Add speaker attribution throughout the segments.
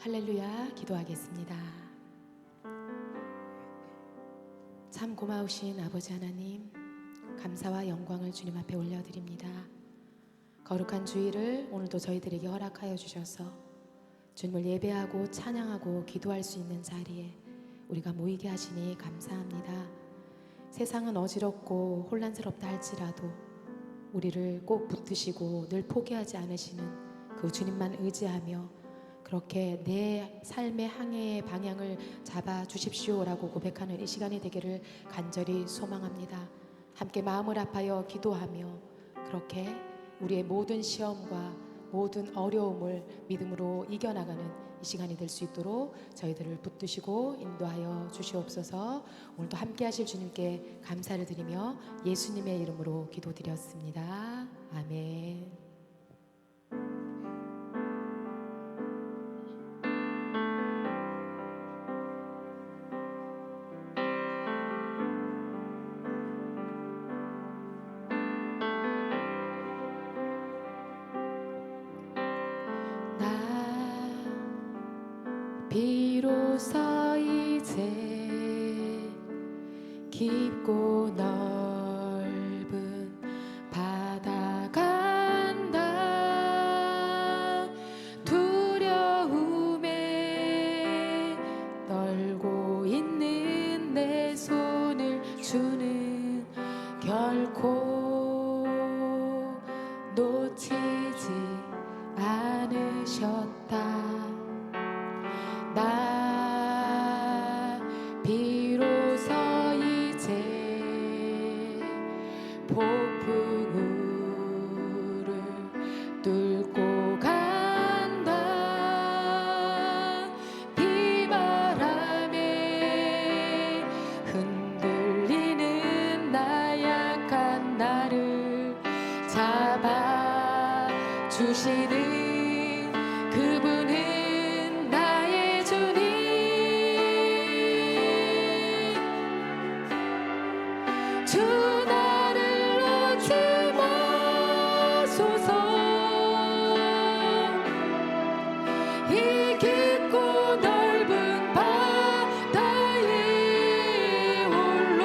Speaker 1: 할렐루야. 기도하겠습니다. 참 고마우신 아버지 하나님, 감사와 영광을 주님 앞에 올려드립니다. 거룩한 주일을 오늘도 저희들에게 허락하여 주셔서 주님을 예배하고 찬양하고 기도할 수 있는 자리에 우리가 모이게 하시니 감사합니다. 세상은 어지럽고 혼란스럽다 할지라도 우리를 꼭 붙드시고 늘 포기하지 않으시는 그 주님만 의지하며 그렇게 내 삶의 항해의 방향을 잡아 주십시오라고 고백하는 이 시간이 되기를 간절히 소망합니다. 함께 마음을 합하여 기도하며 그렇게 우리의 모든 시험과 모든 어려움을 믿음으로 이겨나가는 이 시간이 될 수 있도록 저희들을 붙드시고 인도하여 주시옵소서. 오늘도 함께 하실 주님께 감사를 드리며 예수님의 이름으로 기도드렸습니다. 아멘. 비로소 이제 깊고 넓은 바다가 간다. 두려움에 떨고 있는 내 손을 주는 결코 놓치지 않으셨다. 나 비로소 이제 폭풍우를 뚫고 간다. 비바람에 흔들리는 나약한 나를 잡아주시는 그분은 주 나를 놓지 마소서. 이 깊고 넓은 바다에 홀로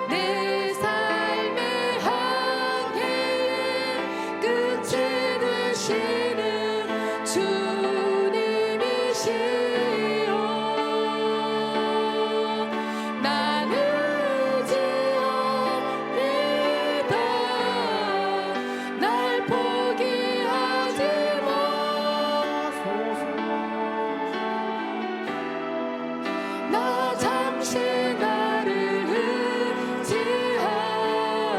Speaker 1: 내 삶의 항해의 끝이 되시는 주님이시여. 나 잠시 나를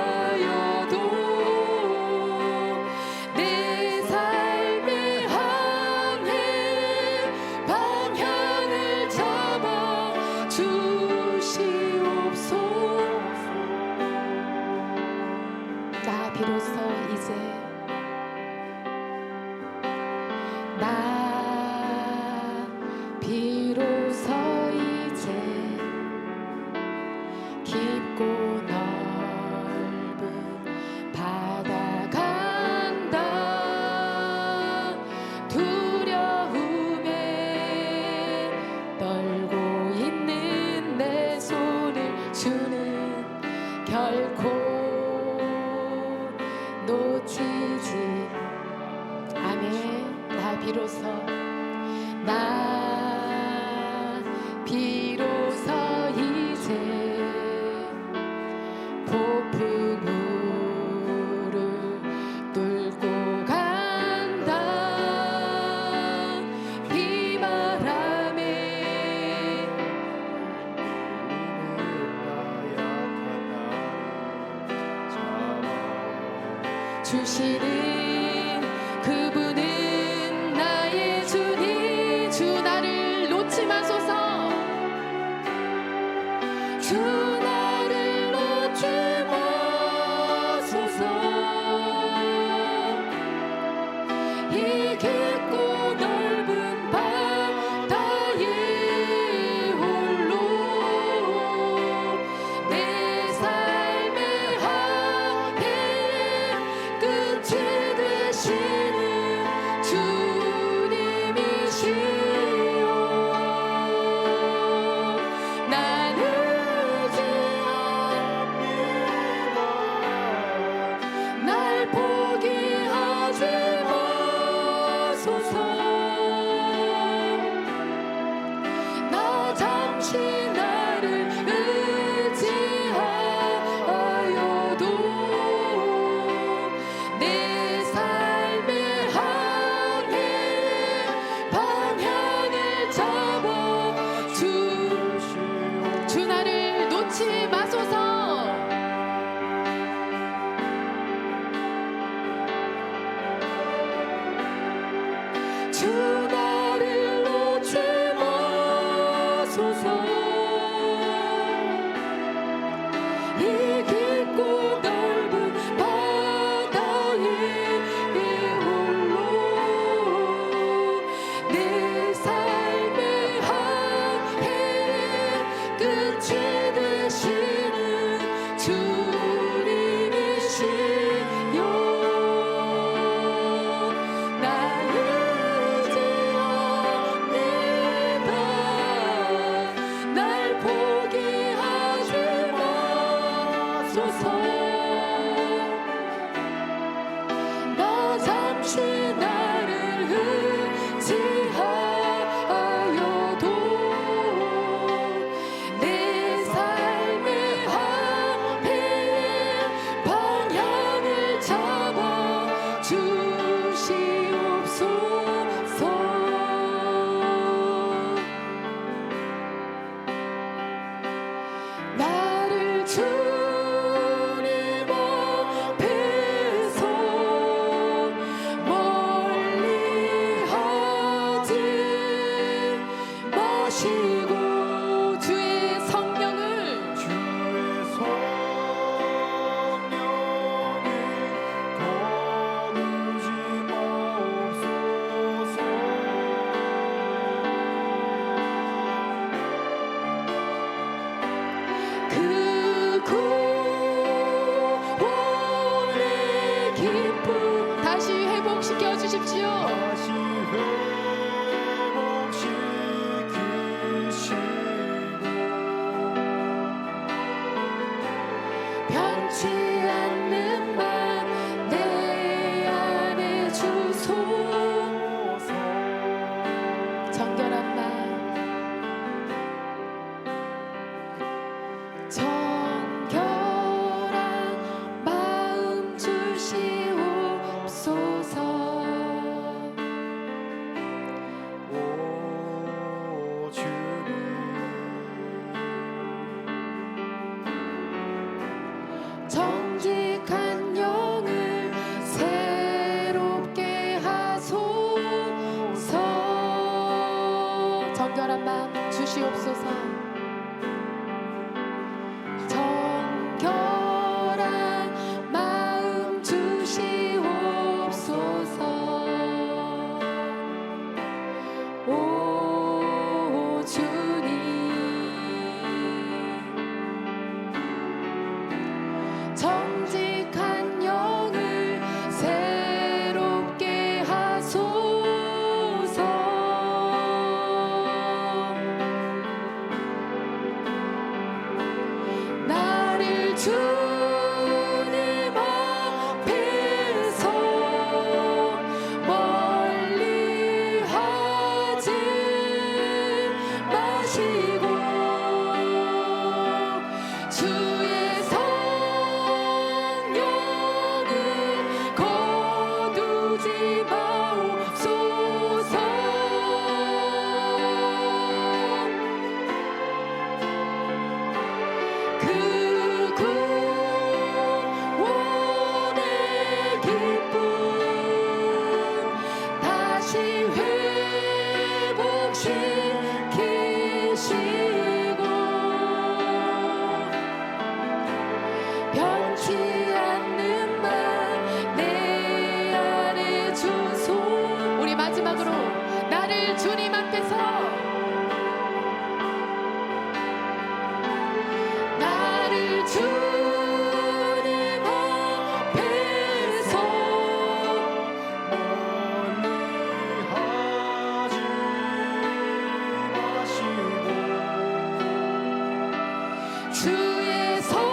Speaker 1: 의지하여도 내 삶의 항해 방향을 잡아 주시옵소서. 나 비로소 이제 비로소 깊고 넓은 바다 간다. 두려움에 떨고 있는 내 손을 주는 결코 놓치지. 아멘. 나 비로소 이제 폭풍우를 뚫고 간다. 비바람에 주시는 그분은 나의 주님. 주 나를 놓지 마소서. 주 나를 놓지 마소서. 이 깊고 넓은 바다에 홀로 내 삶의 항해의 끝이 되시는 주님 변치 않는 맘 내 안에 주소서. 정결한 마음 정결한 마음 주시옵소서.
Speaker 2: 오 주님
Speaker 1: 정직한 영을 새롭게 하소서. 정결한 마음 주시옵소서. 정결한 마음 주시옵소서. 오 주님 정직한 영을 새롭게 하소서. 나를 주님 앞에서 멀리 하지 마시고 주의 성령을 거두지 마옵소서. 그 구원의 기쁨 다시 회복시키시고 변치 않는 맘 내 안에 주소. 우리 마지막으로 나를 주님 앞에서 나를 주님 앞에서
Speaker 2: 멀리 하지 마시고
Speaker 1: 주의 성령을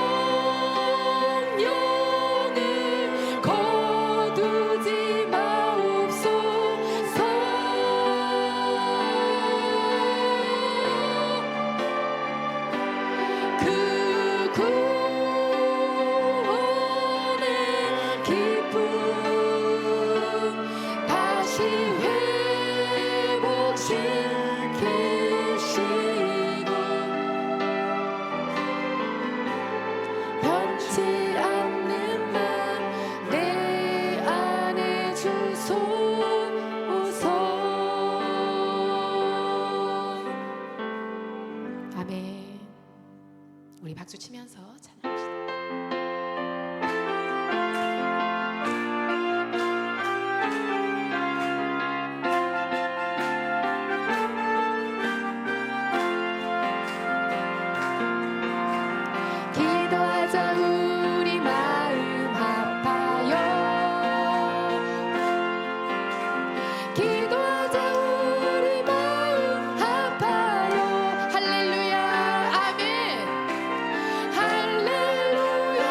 Speaker 1: 거두지 마옵소서. 그 구원의 기쁨 다시 회복시키시고 변치 않는 맘 내 안에 주소서. 아멘. 우리 박수 치면서 찬양합시다. 기도하자 우리 마음 아파요. 기도하자 우리 마음 아파요. 할렐루야 아멘. 할렐루야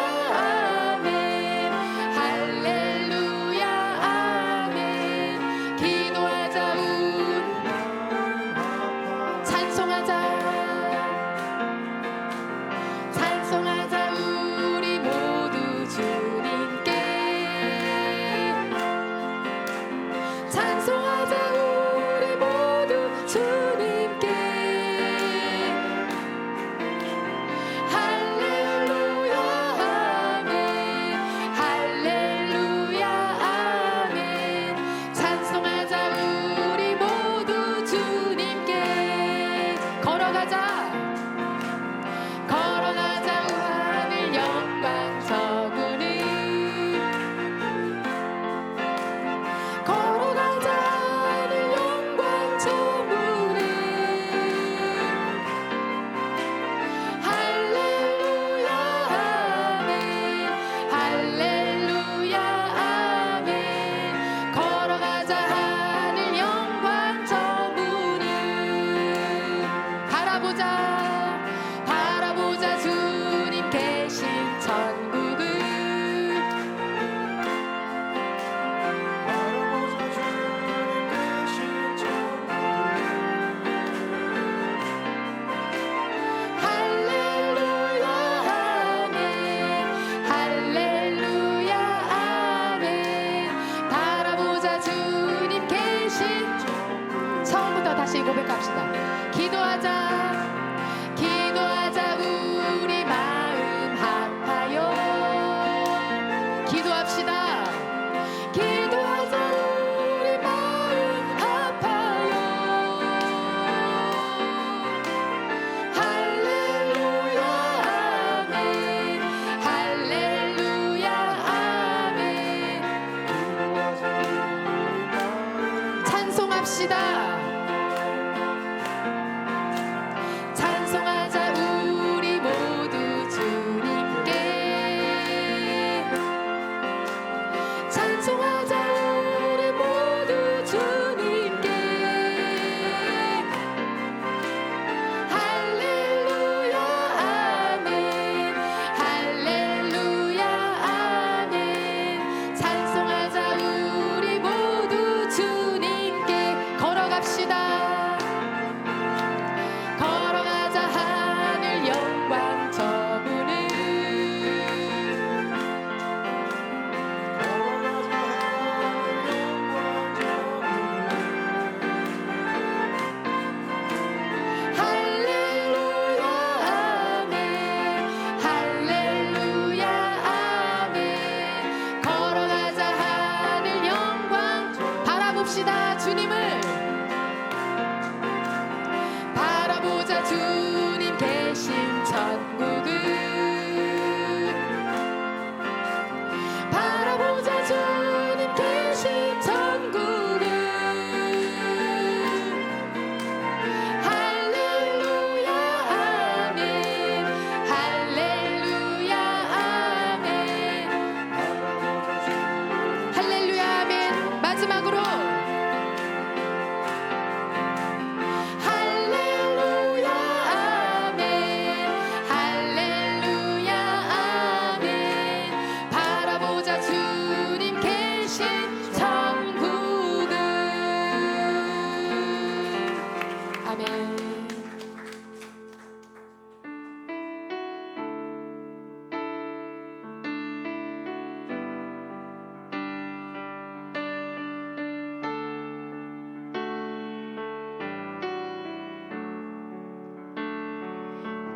Speaker 1: 걸어갑시다. 찬송하자 우리 모두 주님께. 찬송하자 우리 모두 주님께. 할렐루야 아멘. 할렐루야 아멘. 찬송하자 우리 모두 주님께. 걸어갑시다. 걸어가자 하늘 영광 저문을. 할렐루야 아멘. 할렐루야 아멘. 걸어가자 하늘 영광. 바라봅시다 주님을. 바라보자 주님 계신 천국을. 바라보자 주님 계신 천국을. 할렐루야 아멘. 할렐루야 아멘. 할렐루야 아멘. 마지막으로 할렐루야 아멘. 할렐루야 아멘. 바라보자 주님 계신 천국을. 아멘.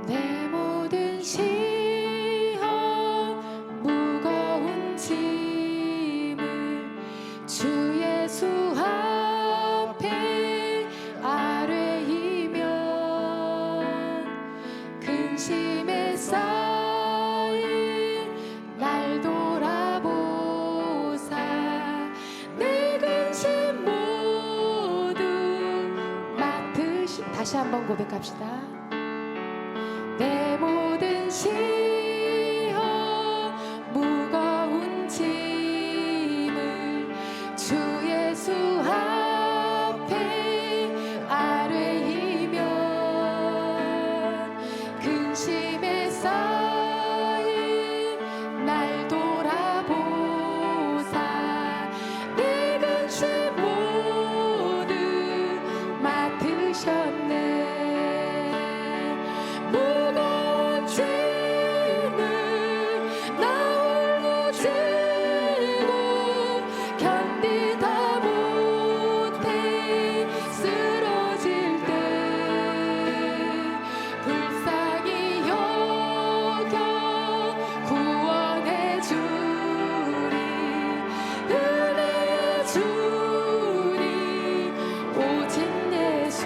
Speaker 1: 내 모든 시험 무거운 짐을 주 예수 앞에 아뢰이면 근심에 쌓인 날 돌아보사 내 근심 모두 맡으시. 다시 한번 고백합시다. 내 모든 시험 무거운 짐을 주 예수 앞에 아뢰이면 근심에 쌓인 날 돌아보사 내 근심 모두 맡으셨네. 무거운 짐을 나 홀로 지고 견디다 못해 쓰러질 때 불쌍히 여겨 구원해 주리. 은혜의 주님 오직 예수.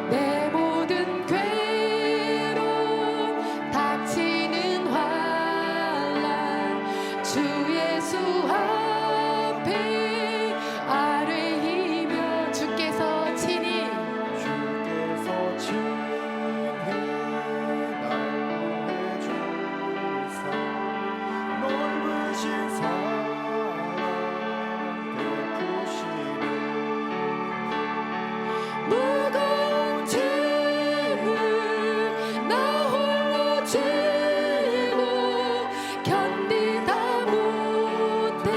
Speaker 1: 내 모든 괴로움 닥치는 환난 주 예수 앞에 아뢰이며 주께서 친히
Speaker 2: 넓으신 사랑 베푸시니
Speaker 1: 무거운 짐을 나 홀로 지고 견디다 못해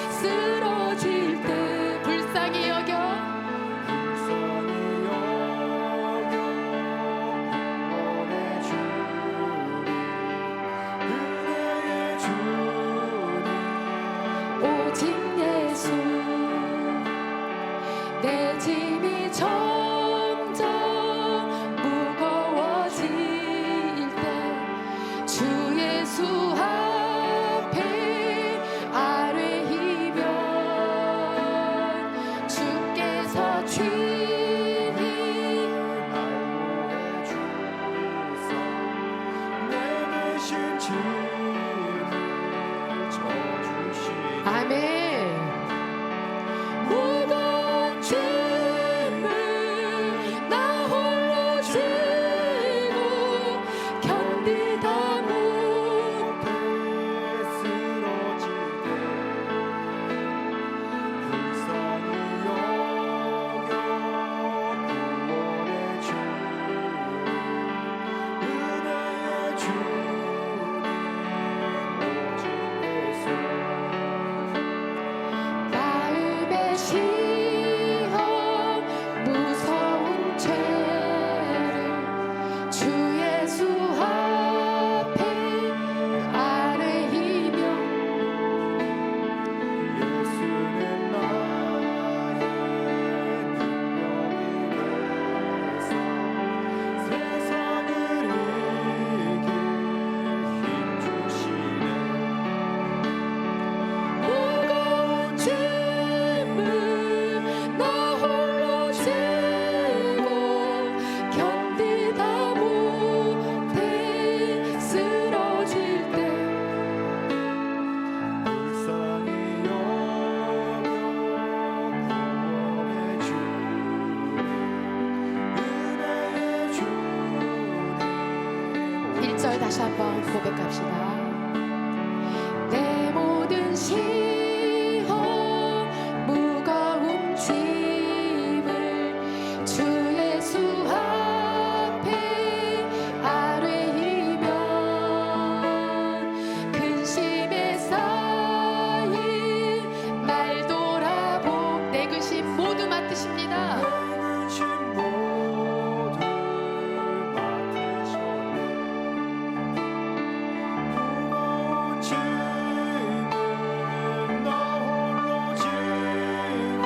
Speaker 1: 쓰러질 때 불쌍히 여겨
Speaker 2: 불쌍히 여겨 구원해 주리. 은혜의 주님
Speaker 1: 오직 예수. 내 짐이 점점 무거워질 때 주 예수 앞에 아뢰이면 주께서 친히
Speaker 2: 날 구해주사 내 대신 짐을 져주시니
Speaker 1: 아멘. 마음을 다시 한번 고백합시다. 내 모든 시험 무거운 짐을 주 예수 앞에 아뢰이면 근심에 쌓인 날 돌아보 내 근심 모두 맡으십니다.
Speaker 2: 근심 모두 맡으셨네. 무거운 짐은 나 홀로 지고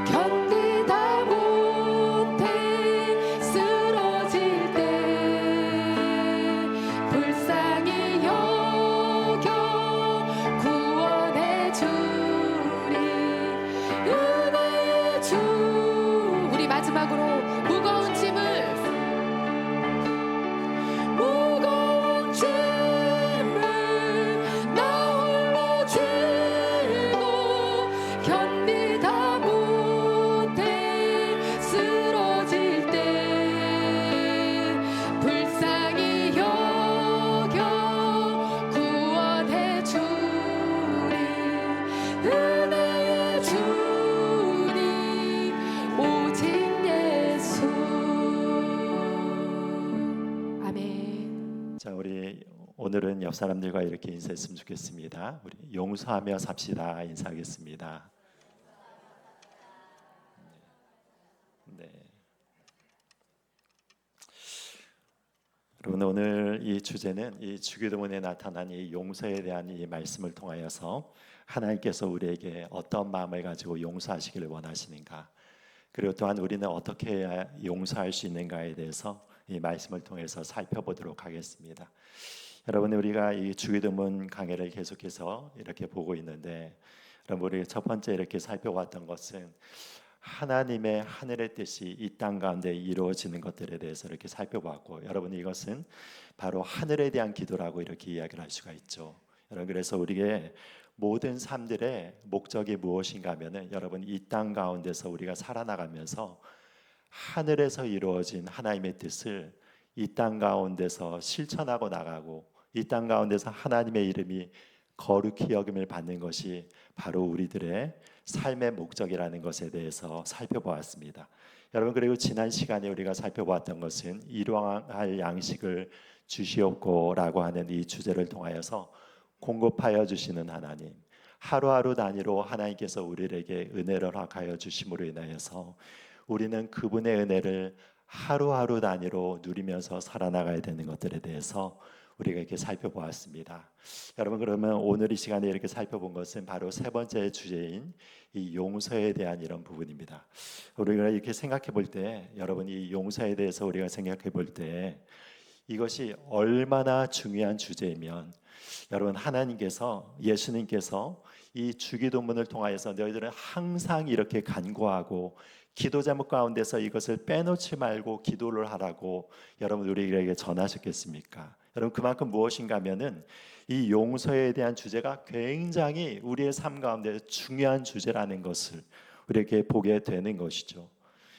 Speaker 1: 견디다 못해 쓰러질 때 불쌍히 여겨 구원해 주리 은혜의 주. 우리 마지막으로 무거운 짐을 나 홀로 지고 견디다 못해 쓰러질 때 불쌍히 여겨 구원해 주리 은혜의 주님 오직 예수. 아멘.
Speaker 3: 자, 우리 오늘은 옆 사람들과 이렇게 인사했으면 좋겠습니다. 우리 용서하며 삽시다 인사하겠습니다. 네. 여러분, 오늘 이 주제는 이 주기도문에 나타난 이 용서에 대한 이 말씀을 통하여서 하나님께서 우리에게 어떤 마음을 가지고 용서하시기를 원하시는가, 그리고 또한 우리는 어떻게 해야 용서할 수 있는가에 대해서 이 말씀을 통해서 살펴보도록 하겠습니다. 여러분, 우리가 이 주기도문 강해를 계속해서 이렇게 보고 있는데, 여러분, 우리 첫 번째 이렇게 살펴봤던 것은 하나님의 하늘의 뜻이 이 땅 가운데 이루어지는 것들에 대해서 이렇게 살펴봤고, 여러분, 이것은 바로 하늘에 대한 기도라고 이렇게 이야기를 할 수가 있죠. 여러분, 그래서 우리의 모든 삶들의 목적이 무엇인가 하면은, 여러분, 이 땅 가운데서 우리가 살아나가면서 하늘에서 이루어진 하나님의 뜻을 이 땅 가운데서 실천하고 나가고, 이 땅 가운데서 하나님의 이름이 거룩히 여김을 받는 것이 바로 우리들의 삶의 목적이라는 것에 대해서 살펴보았습니다. 여러분, 그리고 지난 시간에 우리가 살펴보았던 것은 일용할 양식을 주시옵고라고 하는 이 주제를 통하여서 공급하여 주시는 하나님, 하루하루 단위로 하나님께서 우리에게 은혜를 허락하여 주심으로 인하여서 우리는 그분의 은혜를 하루하루 단위로 누리면서 살아나가야 되는 것들에 대해서 우리가 이렇게 살펴보았습니다. 여러분, 그러면 오늘 이 시간에 이렇게 살펴본 것은 바로 세 번째 주제인 이 용서에 대한 이런 부분입니다. 우리가 이렇게 생각해 볼 때, 여러분, 이 용서에 대해서 우리가 생각해 볼 때 이것이 얼마나 중요한 주제이면, 여러분, 하나님께서, 예수님께서 이 주기도문을 통하여서 너희들은 항상 이렇게 간구하고 기도 제목 가운데서 이것을 빼놓지 말고 기도를 하라고 여러분 우리에게 전하셨겠습니까? 여러분, 그만큼 무엇인가 하면은 이 용서에 대한 주제가 굉장히 우리의 삶 가운데 중요한 주제라는 것을 우리에게 보게 되는 것이죠.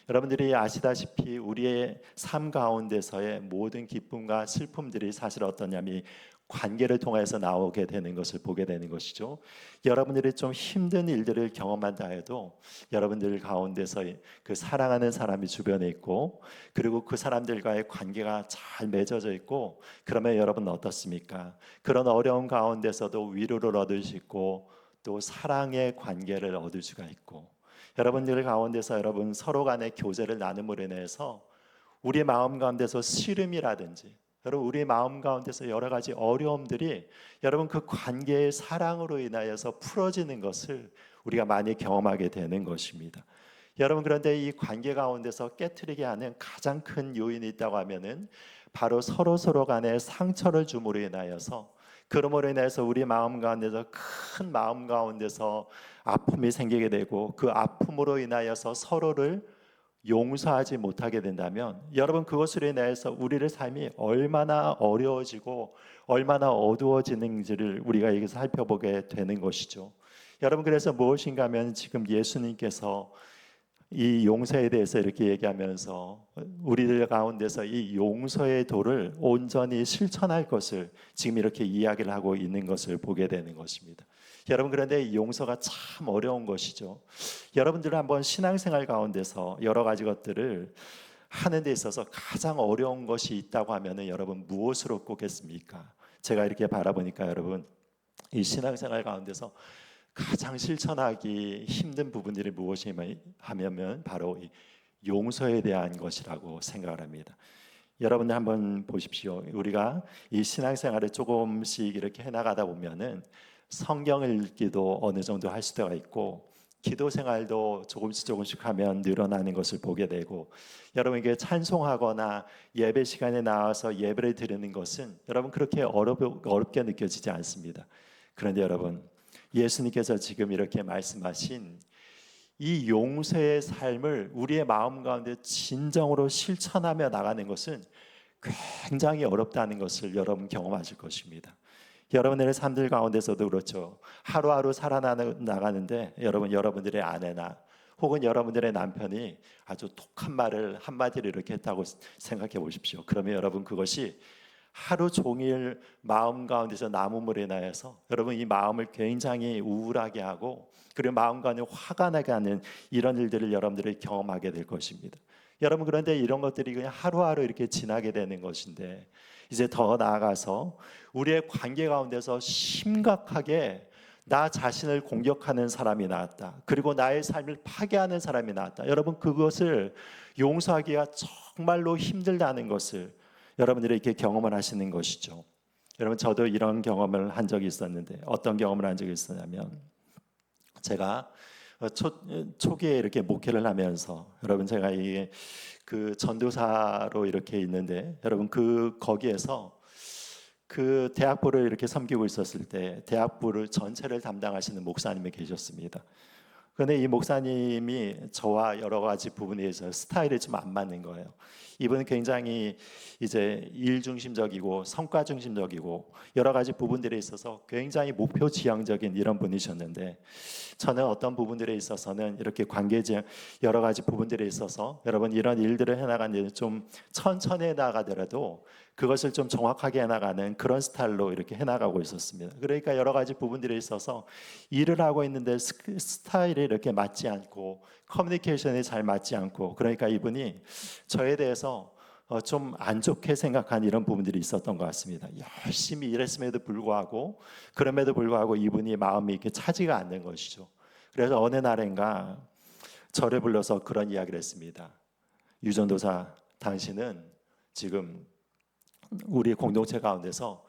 Speaker 3: 여러분들이 아시다시피 우리의 삶 가운데서의 모든 기쁨과 슬픔들이 사실 어떠냐면 관계를 통해서 나오게 되는 것을 보게 되는 것이죠. 여러분들이 좀 힘든 일들을 경험한다 해도 여러분들 가운데서 그 사랑하는 사람이 주변에 있고, 그리고 그 사람들과의 관계가 잘 맺어져 있고, 그러면 여러분 어떻습니까? 그런 어려운 가운데서도 위로를 얻을 수 있고, 또 사랑의 관계를 얻을 수가 있고, 여러분들 가운데서 여러분 서로 간의 교제를 나눔으로 인해서 우리의 마음 가운데서 시름이라든지, 여러분 우리의 마음 가운데서 여러 가지 어려움들이 여러분 그 관계의 사랑으로 인하여서 풀어지는 것을 우리가 많이 경험하게 되는 것입니다. 여러분, 그런데 이 관계 가운데서 깨트리게 하는 가장 큰 요인이 있다고 하면은 바로 서로 간의 상처를 줌으로 인하여서, 그러므로 인해서 우리 마음 가운데서 큰 마음 가운데서 아픔이 생기게 되고, 그 아픔으로 인하여서 서로를 용서하지 못하게 된다면, 여러분 그것으로 인해서 우리의 삶이 얼마나 어려워지고 얼마나 어두워지는지를 우리가 이렇게 살펴보게 되는 것이죠. 여러분, 그래서 무엇인가 하면 지금 예수님께서 이 용서에 대해서 이렇게 얘기하면서 우리들 가운데서 이 용서의 도를 온전히 실천할 것을 지금 이렇게 이야기를 하고 있는 것을 보게 되는 것입니다. 여러분, 그런데 이 용서가 참 어려운 것이죠. 여러분들은 한번 신앙생활 가운데서 여러 가지 것들을 하는 데 있어서 가장 어려운 것이 있다고 하면은 여러분 무엇으로 꼽겠습니까? 제가 이렇게 바라보니까 여러분, 이 신앙생활 가운데서 가장 실천하기 힘든 부분들이 무엇이냐면 하면 바로 이 용서에 대한 것이라고 생각을 합니다. 여러분들 한번 보십시오. 우리가 이 신앙생활을 조금씩 이렇게 해나가다 보면은 성경을 읽기도 어느 정도 할 수가 있고 기도 생활도 조금씩 하면 늘어나는 것을 보게 되고, 여러분에게 찬송하거나 예배 시간에 나와서 예배를 드리는 것은 여러분 그렇게 어렵게 느껴지지 않습니다. 그런데 여러분, 예수님께서 지금 이렇게 말씀하신 이 용서의 삶을 우리의 마음 가운데 진정으로 실천하며 나가는 것은 굉장히 어렵다는 것을 여러분 경험하실 것입니다. 여러분들의 삶들 가운데서도 그렇죠. 하루하루 살아나가는데 여러분들의 아내나 혹은 여러분들의 남편이 아주 독한 말을 한마디를 이렇게 했다고 생각해 보십시오. 그러면 여러분 그것이 하루 종일 마음 가운데서 남음으로 인하여서 여러분 이 마음을 굉장히 우울하게 하고, 그리고 마음 가운데 화가 나게 하는 이런 일들을 여러분들이 경험하게 될 것입니다. 여러분, 그런데 이런 것들이 그냥 하루하루 이렇게 지나게 되는 것인데, 이제 더 나아가서 우리의 관계 가운데서 심각하게 나 자신을 공격하는 사람이 나왔다, 그리고 나의 삶을 파괴하는 사람이 나왔다. 여러분, 그것을 용서하기가 정말로 힘들다는 것을 여러분들이 이렇게 경험을 하시는 것이죠. 여러분, 저도 이런 경험을 한 적이 있었는데, 어떤 경험을 한 적이 있었냐면, 제가 초기에 이렇게 목회를 하면서 여러분, 제가 이게 그 전도사로 이렇게 있는데, 여러분 거기에서 그 대학부를 이렇게 섬기고 있었을 때 대학부를 전체를 담당하시는 목사님이 계셨습니다. 그런데 이 목사님이 저와 여러 가지 부분에 있어서 스타일이 좀 안 맞는 거예요. 이분은 굉장히 이제 일 중심적이고 성과 중심적이고 여러 가지 부분들에 있어서 굉장히 목표 지향적인 이런 분이셨는데, 저는 어떤 부분들에 있어서는 이렇게 관계적 여러 가지 부분들에 있어서 여러분 이런 일들을 해나가는 좀 천천히 해나가더라도 그것을 좀 정확하게 해나가는 그런 스타일로 이렇게 해나가고 있었습니다. 그러니까 여러 가지 부분들에 있어서 일을 하고 있는데 스타일이 이렇게 맞지 않고 커뮤니케이션이 잘 맞지 않고, 그러니까 이분이 저에 대해서 좀 안 좋게 생각한 이런 부분들이 있었던 것 같습니다. 열심히 일했음에도 불구하고, 그럼에도 불구하고 이분이 마음이 이렇게 차지가 않는 것이죠. 그래서 어느 날인가 저를 불러서 그런 이야기를 했습니다. 유전도사, 당신은 지금 우리 공동체 가운데서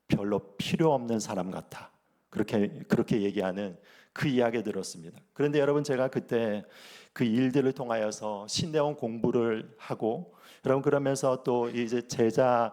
Speaker 3: 별로 필요 없는 사람 같아. 그렇게 얘기하는 그 이야기 들었습니다. 그런데 여러분, 제가 그때 그 일들을 통하여서 신대원 공부를 하고, 여러분 그러면서 또 이제 제자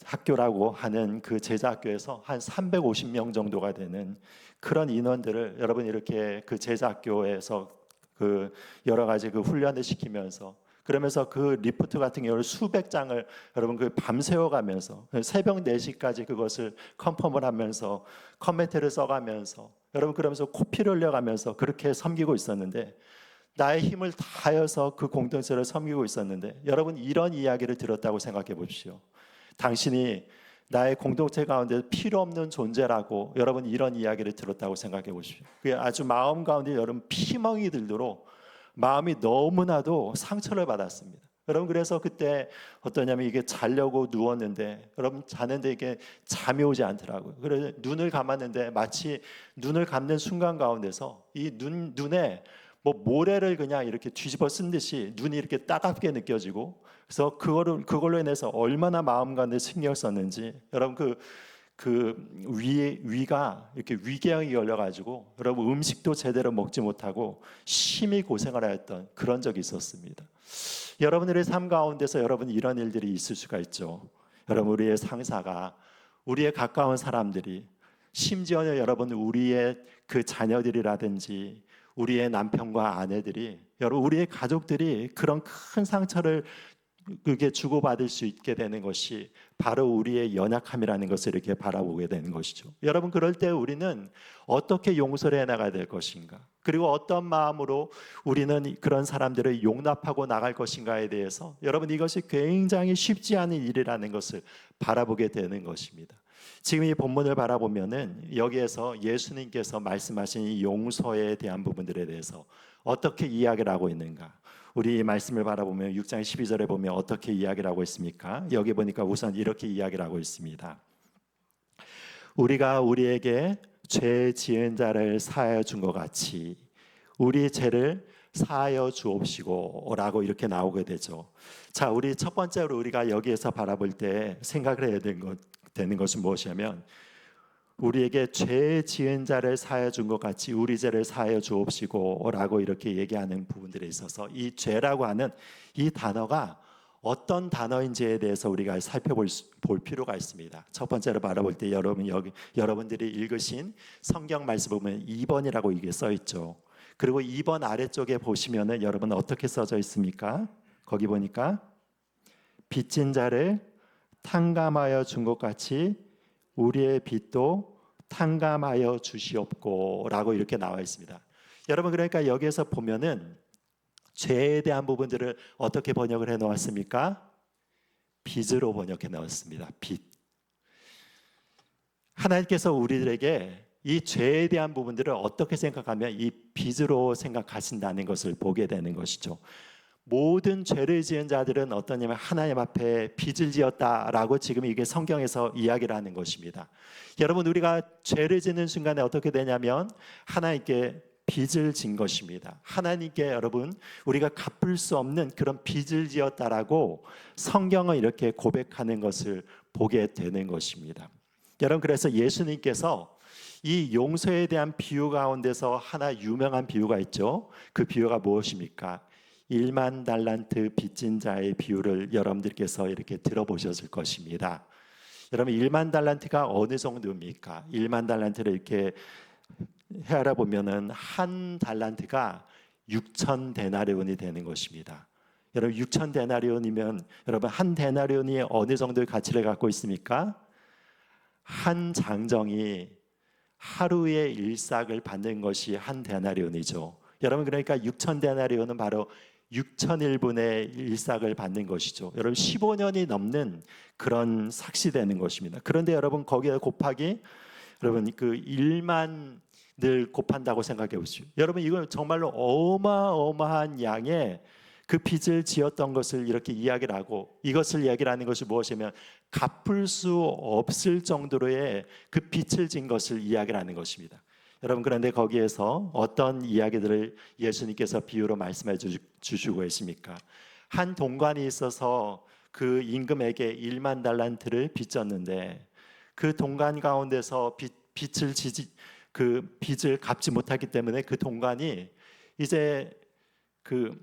Speaker 3: 학교라고 하는 그 제자 학교에서 한 350명 정도가 되는 그런 인원들을 여러분 이렇게 그 제자 학교에서 그 여러 가지 그 훈련을 시키면서, 그러면서 그 리포트 같은 경우를 수백 장을 여러분 그 밤새워 가면서 새벽 4시까지 그것을 컨펌을 하면서 커멘트를 써가면서 여러분 그러면서 코피를 흘려가면서 그렇게 섬기고 있었는데, 나의 힘을 다하여서 그 공동체를 섬기고 있었는데, 여러분 이런 이야기를 들었다고 생각해 보십시오. 당신이 나의 공동체 가운데 필요 없는 존재라고 여러분 이런 이야기를 들었다고 생각해 보십시오. 그게 아주 마음 가운데 여러분 피멍이 들도록 마음이 너무나도 상처를 받았습니다. 여러분, 그래서 그때 어떠냐면 이게 자려고 누웠는데 여러분 자는데 이게 잠이 오지 않더라고요. 그래서 눈을 감았는데 마치 눈을 감는 순간 가운데서 이 눈에 뭐 모래를 그냥 이렇게 뒤집어 쓴 듯이 눈이 이렇게 따갑게 느껴지고, 그래서 그걸로 인해서 얼마나 마음 가운데 신경 썼는지 여러분 위가 이렇게 위궤양이 걸려가지고 여러분 음식도 제대로 먹지 못하고 심히 고생을 하였던 그런 적이 있었습니다. 여러분들의 삶 가운데서 여러분 이런 일들이 있을 수가 있죠. 여러분, 우리의 상사가, 우리의 가까운 사람들이, 심지어는 여러분 우리의 그 자녀들이라든지 우리의 남편과 아내들이, 여러분 우리의 가족들이 그런 큰 상처를 그게 주고받을 수 있게 되는 것이 바로 우리의 연약함이라는 것을 이렇게 바라보게 되는 것이죠. 여러분, 그럴 때 우리는 어떻게 용서를 해나가야 될 것인가, 그리고 어떤 마음으로 우리는 그런 사람들을 용납하고 나갈 것인가에 대해서 여러분, 이것이 굉장히 쉽지 않은 일이라는 것을 바라보게 되는 것입니다. 지금 이 본문을 바라보면은 여기에서 예수님께서 말씀하신 이 용서에 대한 부분들에 대해서 어떻게 이야기를 하고 있는가, 우리 이 말씀을 바라보면 6장 12절에 보면 어떻게 이야기를 하고 있습니까? 여기 보니까 우선 이렇게 이야기를 하고 있습니다. 우리가 우리에게 죄 지은 자를 사하여 준 것 같이 우리 죄를 사하여 주옵시고 라고 이렇게 나오게 되죠. 자, 우리 첫 번째로 우리가 여기에서 바라볼 때 생각을 해야 되는 것은 무엇이냐면, 우리에게 죄 지은 자를 사하여 준 것 같이 우리 죄를 사하여 주옵시고 라고 이렇게 얘기하는 부분들에 있어서 이 죄라고 하는 이 단어가 어떤 단어인지에 대해서 우리가 살펴볼 필요가 있습니다. 첫 번째로 바라볼 때 여러분들이 읽으신 성경 말씀 보면 2번이라고 이게 써 있죠. 그리고 2번 아래쪽에 보시면은 여러분 어떻게 써져 있습니까? 거기 보니까 빚진 자를 탕감하여 준 것 같이 우리의 빚도 탕감하여 주시옵고 라고 이렇게 나와 있습니다. 여러분, 그러니까 여기에서 보면은 죄에 대한 부분들을 어떻게 번역을 해 놓았습니까? 빚으로 번역해 놓았습니다. 빚. 하나님께서 우리들에게 이 죄에 대한 부분들을 어떻게 생각하면 이 빚으로 생각하신다는 것을 보게 되는 것이죠. 모든 죄를 지은 자들은 어떠냐면 하나님 앞에 빚을 지었다라고 지금 이게 성경에서 이야기를 하는 것입니다. 여러분, 우리가 죄를 짓는 순간에 어떻게 되냐면 하나님께 빚을 진 것입니다. 하나님께 여러분, 우리가 갚을 수 없는 그런 빚을 지었다라고 성경은 이렇게 고백하는 것을 보게 되는 것입니다. 여러분, 그래서 예수님께서 이 용서에 대한 비유 가운데서 하나 유명한 비유가 있죠. 그 비유가 무엇입니까? 1만 달란트 빚진 자의 비유를 여러분들께서 이렇게 들어보셨을 것입니다. 여러분, 1만 달란트가 어느 정도입니까? 1만 달란트를 이렇게 헤아려 보면은 한 달란트가 6천 데나리온이 되는 것입니다. 여러분, 6천 데나리온이면 여러분 한 데나리온이 어느 정도의 가치를 갖고 있습니까? 한 장정이 하루의 일삭을 받는 것이 한 데나리온이죠. 여러분, 그러니까 6천 데나리온은 바로 6천일분의 일삭을 받는 것이죠. 여러분, 15년이 넘는 그런 삭시되는 것입니다. 그런데 여러분, 거기에 곱하기 여러분 그 1만을 곱한다고 생각해 보십시오. 여러분, 이건 정말로 어마어마한 양의 그 빚을 지었던 것을 이렇게 이야기를 하고, 이것을 이야기를 하는 것이 무엇이냐면 갚을 수 없을 정도로의 그 빚을 진 것을 이야기를 하는 것입니다. 여러분, 그런데 거기에서 어떤 이야기들을 예수님께서 비유로 말씀해 주시고 계십니까? 한 동관이 있어서 그 임금에게 1만 달란트를 빚졌는데 그 동관 가운데서 그 빚을 갚지 못하기 때문에 그 동관이 이제 그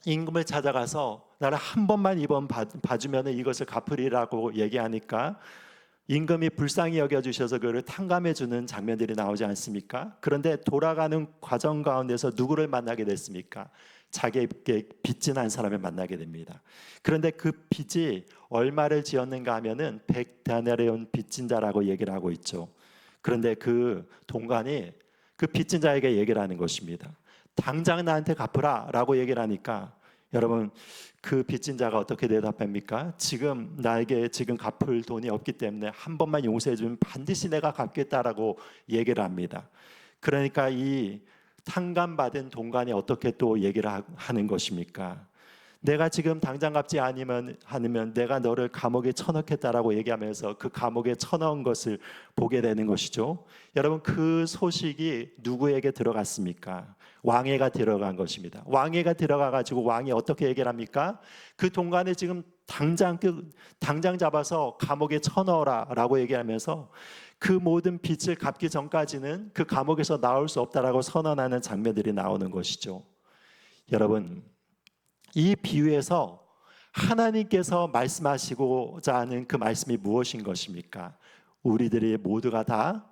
Speaker 3: 임금을 찾아가서 나를 한 번만 이번 봐주면 이것을 갚으리라고 얘기하니까 임금이 불쌍히 여겨주셔서 그를 탕감해 주는 장면들이 나오지 않습니까? 그런데 돌아가는 과정 가운데서 누구를 만나게 됐습니까? 자기에게 빚진 한 사람을 만나게 됩니다. 그런데 그 빚이 얼마를 지었는가 하면은 100데나리온 빚진 자라고 얘기를 하고 있죠. 그런데 그 동관이 그 빚진 자에게 얘기를 하는 것입니다. 당장 나한테 갚으라 라고 얘기를 하니까 여러분, 그 빚진 자가 어떻게 대답합니까? 지금 나에게 지금 갚을 돈이 없기 때문에 한 번만 용서해 주면 반드시 내가 갚겠다라고 얘기를 합니다. 그러니까 이 탕감받은 동관이 어떻게 또 얘기를 하는 것입니까? 내가 지금 당장 갚지 않으면 내가 너를 감옥에 쳐넣겠다라고 얘기하면서 그 감옥에 쳐넣은 것을 보게 되는 것이죠. 여러분, 그 소식이 누구에게 들어갔습니까? 왕에게 들어간 것입니다. 왕에게 들어가 가지고 왕이 어떻게 얘기를 합니까? 그 동관을 지금 당장 잡아서 감옥에 쳐넣어라라고 얘기하면서 그 모든 빚을 갚기 전까지는 그 감옥에서 나올 수 없다라고 선언하는 장면들이 나오는 것이죠. 여러분, 이 비유에서 하나님께서 말씀하시고자 하는 그 말씀이 무엇인 것입니까? 우리들이 모두가 다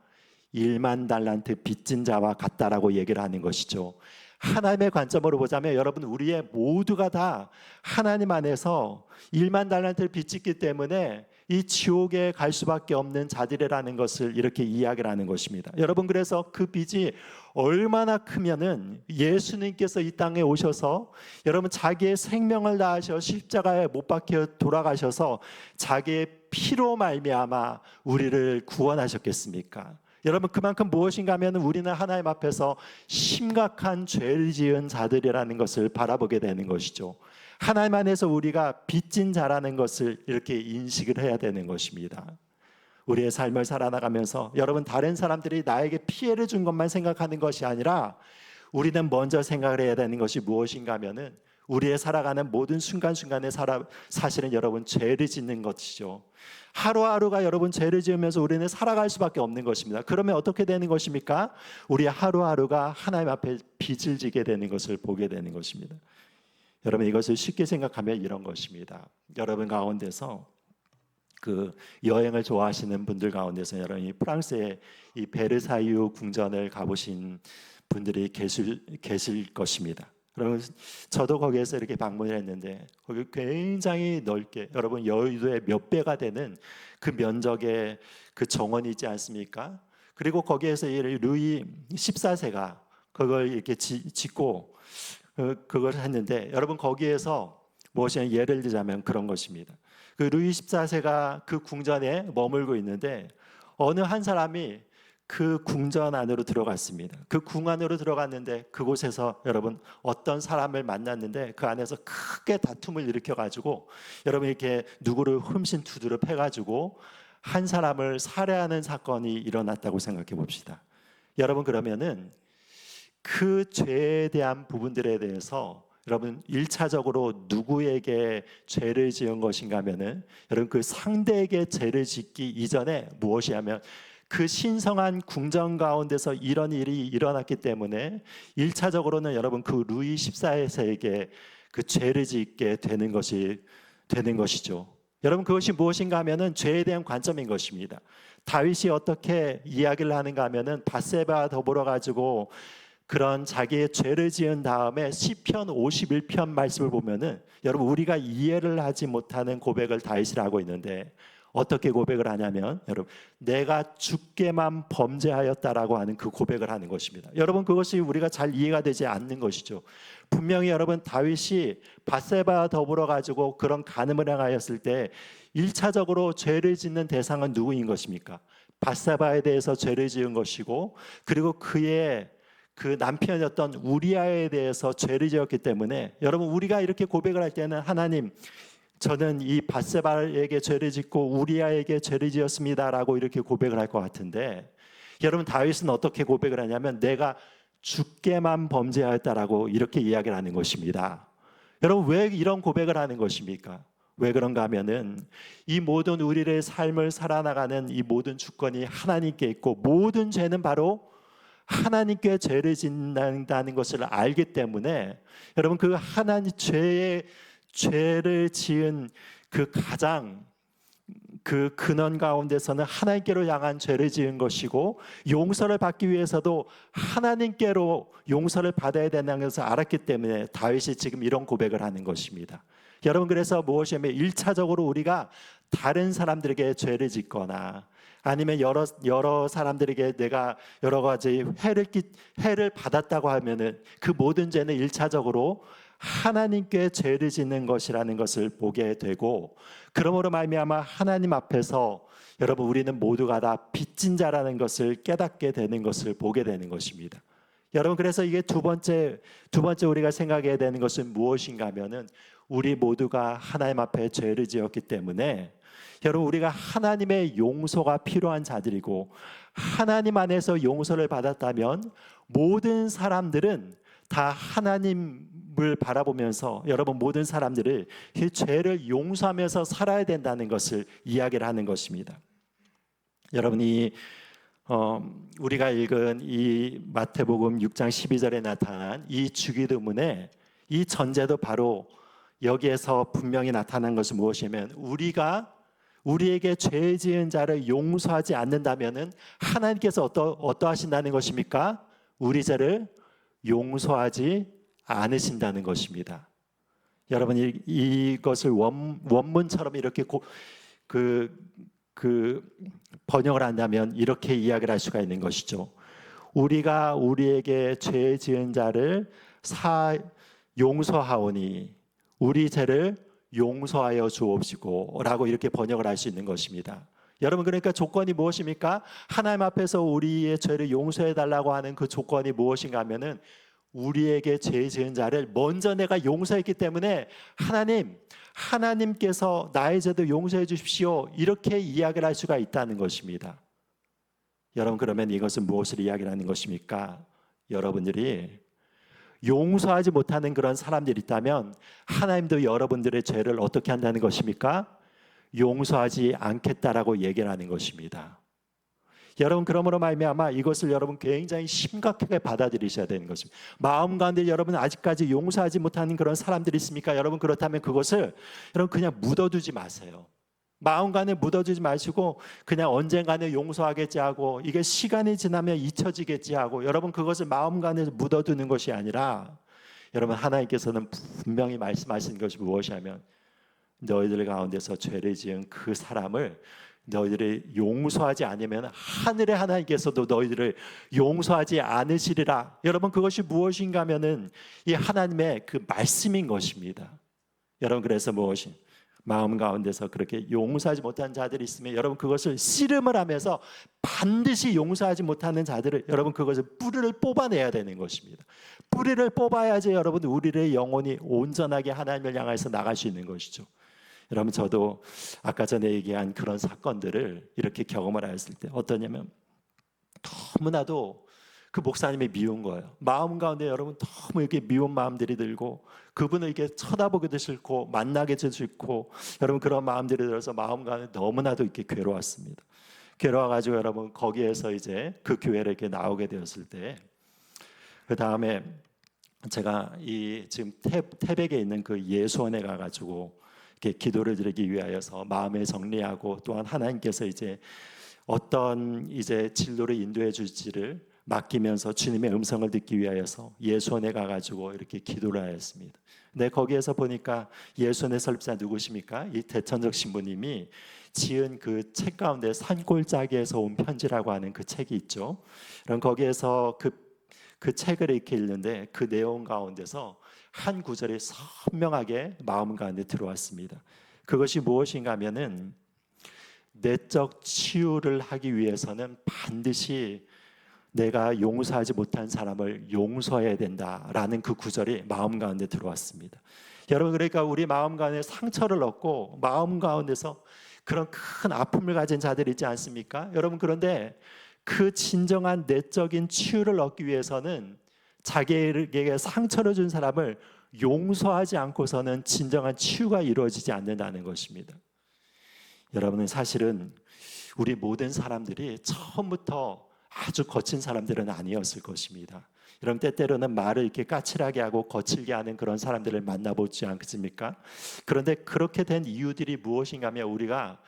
Speaker 3: 1만 달란트 빚진 자와 같다라고 얘기를 하는 것이죠. 하나님의 관점으로 보자면 여러분 우리의 모두가 다 하나님 안에서 1만 달란트를 빚졌기 때문에 이 지옥에 갈 수밖에 없는 자들이라는 것을 이렇게 이야기를 하는 것입니다. 여러분 그래서 그 빚이 얼마나 크면은 예수님께서 이 땅에 오셔서 여러분 자기의 생명을 다하셔 십자가에 못 박혀 돌아가셔서 자기의 피로 말미암아 우리를 구원하셨겠습니까? 여러분 그만큼 무엇인가 하면 우리는 하나님 앞에서 심각한 죄를 지은 자들이라는 것을 바라보게 되는 것이죠. 하나님 안에서 우리가 빚진 자라는 것을 이렇게 인식을 해야 되는 것입니다. 우리의 삶을 살아나가면서 여러분 다른 사람들이 나에게 피해를 준 것만 생각하는 것이 아니라 우리는 먼저 생각을 해야 되는 것이 무엇인가 하면은 우리의 살아가는 모든 순간순간에 사실은 여러분 죄를 짓는 것이죠. 하루하루가 여러분 죄를 지으면서 우리는 살아갈 수밖에 없는 것입니다. 그러면 어떻게 되는 것입니까? 우리 하루하루가 하나님 앞에 빚을 지게 되는 것을 보게 되는 것입니다. 여러분 이것을 쉽게 생각하면 이런 것입니다. 여러분 가운데서 그 여행을 좋아하시는 분들 가운데서 여러분이 프랑스의 이 베르사유 궁전을 가보신 분들이 계실 것입니다. 여러분 저도 거기에서 이렇게 방문을 했는데 거기 굉장히 넓게 여러분 여의도의 몇 배가 되는 그 면적의 그 정원이 있지 않습니까? 그리고 거기에서 루이 14세가 그걸 이렇게 짓고 그걸 했는데 여러분 거기에서 무엇이냐 예를 들자면 그런 것입니다. 그 루이 14세가 그 궁전에 머물고 있는데 어느 한 사람이 그 궁전 안으로 들어갔습니다. 그 궁 안으로 들어갔는데 그곳에서 여러분 어떤 사람을 만났는데 그 안에서 크게 다툼을 일으켜가지고 여러분 이렇게 누구를 흠신 두드려 패가지고 한 사람을 살해하는 사건이 일어났다고 생각해 봅시다. 여러분 그러면은 그 죄에 대한 부분들에 대해서 여러분 1차적으로 누구에게 죄를 지은 것인가 하면은 여러분 그 상대에게 죄를 짓기 이전에 무엇이 하면 그 신성한 궁전 가운데서 이런 일이 일어났기 때문에 1차적으로는 여러분 그 루이 14세에게 그 죄를 짓게 되는 것이죠. 여러분 그것이 무엇인가 하면은 죄에 대한 관점인 것입니다. 다윗이 어떻게 이야기를 하는가 하면은 밧세바와 더불어 가지고 그런 자기의 죄를 지은 다음에 시편 51편 말씀을 보면은 여러분 우리가 이해를 하지 못하는 고백을 다윗이 하고 있는데 어떻게 고백을 하냐면 여러분 내가 주께만 범죄하였다라고 하는 그 고백을 하는 것입니다. 여러분 그것이 우리가 잘 이해가 되지 않는 것이죠. 분명히 여러분 다윗이 밧세바와 더불어 가지고 그런 간음을 행하였을 때 1차적으로 죄를 짓는 대상은 누구인 것입니까? 밧세바에 대해서 죄를 지은 것이고 그리고 그의 그 남편이었던 우리아에 대해서 죄를 지었기 때문에 여러분 우리가 이렇게 고백을 할 때는 하나님 저는 이 밧세바에게 죄를 짓고 우리아에게 죄를 지었습니다라고 이렇게 고백을 할 것 같은데 여러분 다윗은 어떻게 고백을 하냐면 내가 주께만 범죄하였다라고 이렇게 이야기를 하는 것입니다. 여러분 왜 이런 고백을 하는 것입니까? 왜 그런가 하면은 이 모든 우리의 삶을 살아나가는 이 모든 주권이 하나님께 있고 모든 죄는 바로 하나님께 죄를 짓는다는 것을 알기 때문에 여러분 그 하나님 죄를 지은 그 가장 그 근원 가운데서는 하나님께로 향한 죄를 지은 것이고 용서를 받기 위해서도 하나님께로 용서를 받아야 된다는 것을 알았기 때문에 다윗이 지금 이런 고백을 하는 것입니다. 여러분 그래서 무엇이냐면 1차적으로 우리가 다른 사람들에게 죄를 짓거나 아니면 여러 사람들에게 내가 여러 가지 해를 받았다고 하면은 그 모든 죄는 1차적으로 하나님께 죄를 짓는 것이라는 것을 보게 되고 그러므로 말미암아 하나님 앞에서 여러분 우리는 모두가 다 빚진 자라는 것을 깨닫게 되는 것을 보게 되는 것입니다. 여러분 그래서 이게 두 번째 우리가 생각해야 되는 것은 무엇인가 하면은 우리 모두가 하나님 앞에 죄를 지었기 때문에 여러분 우리가 하나님의 용서가 필요한 자들이고 하나님 안에서 용서를 받았다면 모든 사람들은 다 하나님을 바라보면서 여러분 모든 사람들을 그 죄를 용서하면서 살아야 된다는 것을 이야기를 하는 것입니다. 여러분이 우리가 읽은 이 마태복음 6장 12절에 나타난 이 주기도문의 이 전제도 바로 여기에서 분명히 나타난 것은 무엇이냐면 우리가 우리에게 죄 지은 자를 용서하지 않는다면은 하나님께서 어떠하신다는 것입니까? 우리 죄를 용서하지 않으신다는 것입니다. 여러분 이것을 원문처럼 이렇게 번역을 한다면 이렇게 이야기를 할 수가 있는 것이죠. 우리가 우리에게 죄 지은 자를 용서하오니 우리 죄를 용서하여 주옵시고 라고 이렇게 번역을 할 수 있는 것입니다. 여러분 그러니까 조건이 무엇입니까? 하나님 앞에서 우리의 죄를 용서해 달라고 하는 그 조건이 무엇인가 하면은 우리에게 죄 지은 자를 먼저 내가 용서했기 때문에 하나님께서 나의 죄도 용서해 주십시오 이렇게 이야기를 할 수가 있다는 것입니다. 여러분 그러면 이것은 무엇을 이야기를 하는 것입니까? 여러분들이 용서하지 못하는 그런 사람들이 있다면 하나님도 여러분들의 죄를 어떻게 한다는 것입니까? 용서하지 않겠다라고 얘기를 하는 것입니다. 여러분 그러므로 말미암아 이것을 여러분 굉장히 심각하게 받아들이셔야 되는 것입니다. 마음 가운데 여러분 아직까지 용서하지 못하는 그런 사람들이 있습니까? 여러분 그렇다면 그것을 여러분 그냥 묻어두지 마세요. 마음간에 묻어두지 마시고 그냥 언젠가는 용서하겠지 하고 이게 시간이 지나면 잊혀지겠지 하고 여러분 그것을 마음간에 묻어두는 것이 아니라 여러분 하나님께서는 분명히 말씀하시는 것이 무엇이냐면 너희들 가운데서 죄를 지은 그 사람을 너희들이 용서하지 않으면 하늘의 하나님께서도 너희들을 용서하지 않으시리라. 여러분 그것이 무엇인가 하면은 이 하나님의 그 말씀인 것입니다. 여러분 그래서 무엇이 마음 가운데서 그렇게 용서하지 못한 자들이 있으면 여러분 그것을 씨름을 하면서 반드시 용서하지 못하는 자들을 여러분 그것을 뿌리를 뽑아내야 되는 것입니다. 뿌리를 뽑아야지 여러분 우리의 영혼이 온전하게 하나님을 향해서 나갈 수 있는 것이죠. 여러분 저도 아까 전에 얘기한 그런 사건들을 이렇게 경험을 했을 때 어떠냐면 너무나도 그 목사님이 미운 거예요. 마음 가운데 여러분 너무 이렇게 미운 마음들이 들고 그분을 이렇게 쳐다보기도 싫고 만나기도 싫고 여러분 그런 마음들이 들어서 마음 가운데 너무나도 이렇게 괴로웠습니다. 괴로워가지고 여러분 거기에서 이제 그 교회를 이렇게 나오게 되었을 때 그 다음에 제가 이 지금 태백에 있는 그 예수원에 가가지고 이렇게 기도를 드리기 위하여서 마음을 정리하고 또한 하나님께서 이제 어떤 이제 진로를 인도해 줄지를 맡기면서 주님의 음성을 듣기 위하여서 예수원에 가가지고 이렇게 기도를 하였습니다. 근데 거기에서 보니까 예수원의 설립자 누구십니까? 이 대천적 신부님이 지은 그 책 가운데 산골짜기에서 온 편지라고 하는 그 책이 있죠. 그럼 거기에서 그 책을 이렇게 읽는데 그 내용 가운데서 한 구절이 선명하게 마음 가운데 들어왔습니다. 그것이 무엇인가 하면은 내적 치유를 하기 위해서는 반드시 내가 용서하지 못한 사람을 용서해야 된다라는 그 구절이 마음 가운데 들어왔습니다. 여러분 그러니까 우리 마음 가운데 상처를 얻고 마음 가운데서 그런 큰 아픔을 가진 자들이 있지 않습니까? 여러분 그런데 그 진정한 내적인 치유를 얻기 위해서는 자기에게 상처를 준 사람을 용서하지 않고서는 진정한 치유가 이루어지지 않는다는 것입니다. 여러분은 사실은 우리 모든 사람들이 처음부터 아주 거친 사람들은 아니었을 것입니다. 여러분 때때로는 말을 이렇게 까칠하게 하고 거칠게 하는 그런 사람들을 만나보지 않습니까? 그런데 그렇게 된 이유들이 무엇인가 하면 우리가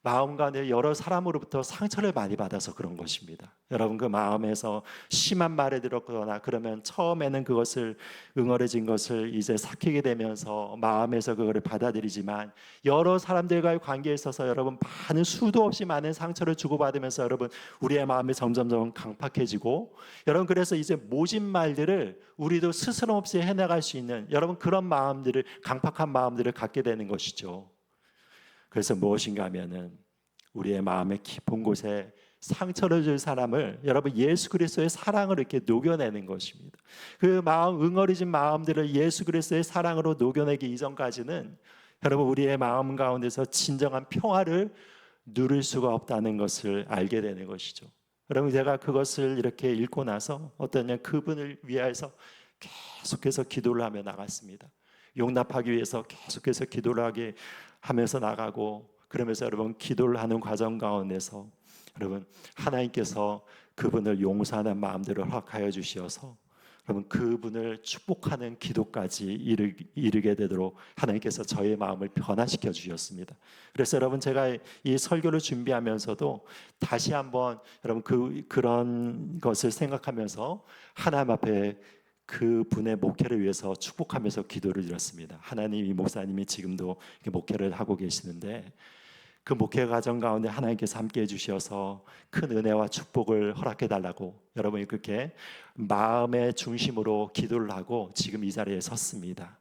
Speaker 3: 마음 가운데 여러 사람으로부터 상처를 많이 받아서 그런 것입니다. 여러분 그 마음에서 심한 말을 들었거나 그러면 처음에는 그것을 응어리진 것을 이제 삭히게 되면서 마음에서 그거를 받아들이지만 여러 사람들과의 관계에 있어서 여러분 많은 수도 없이 많은 상처를 주고받으면서 여러분 우리의 마음이 점점점 강팍해지고 여러분 그래서 이제 모진 말들을 우리도 스스럼 없이 해나갈 수 있는 여러분 그런 마음들을 강팍한 마음들을 갖게 되는 것이죠. 그래서 무엇인가 하면은 우리의 마음의 깊은 곳에 상처를 줄 사람을 여러분 예수 그리스도의 사랑으로 이렇게 녹여내는 것입니다. 그 마음 응어리진 마음들을 예수 그리스도의 사랑으로 녹여내기 이전까지는 여러분 우리의 마음 가운데서 진정한 평화를 누릴 수가 없다는 것을 알게 되는 것이죠. 여러분 제가 그것을 이렇게 읽고 나서 어떠냐 그분을 위하여서 계속해서 기도를 하며 나갔습니다. 용납하기 위해서 계속해서 기도를 하면서 나가고 그러면서 여러분 기도를 하는 과정 가운데서 여러분 하나님께서 그분을 용서하는 마음대로 허락하여 주시어서 여러분 그분을 축복하는 기도까지 이르게 되도록 하나님께서 저의 마음을 변화시켜 주셨습니다. 그래서 여러분 제가 이 설교를 준비하면서도 다시 한번 여러분 그런 것을 생각하면서 하나님 앞에 그 분의 목회를 위해서 축복하면서 기도를 드렸습니다. 하나님, 이 목사님이 지금도 이렇게 목회를 하고 계시는데 그 목회 과정 가운데 하나님께서 함께 해주셔서 큰 은혜와 축복을 허락해 달라고 여러분이 그렇게 마음의 중심으로 기도를 하고 지금 이 자리에 섰습니다.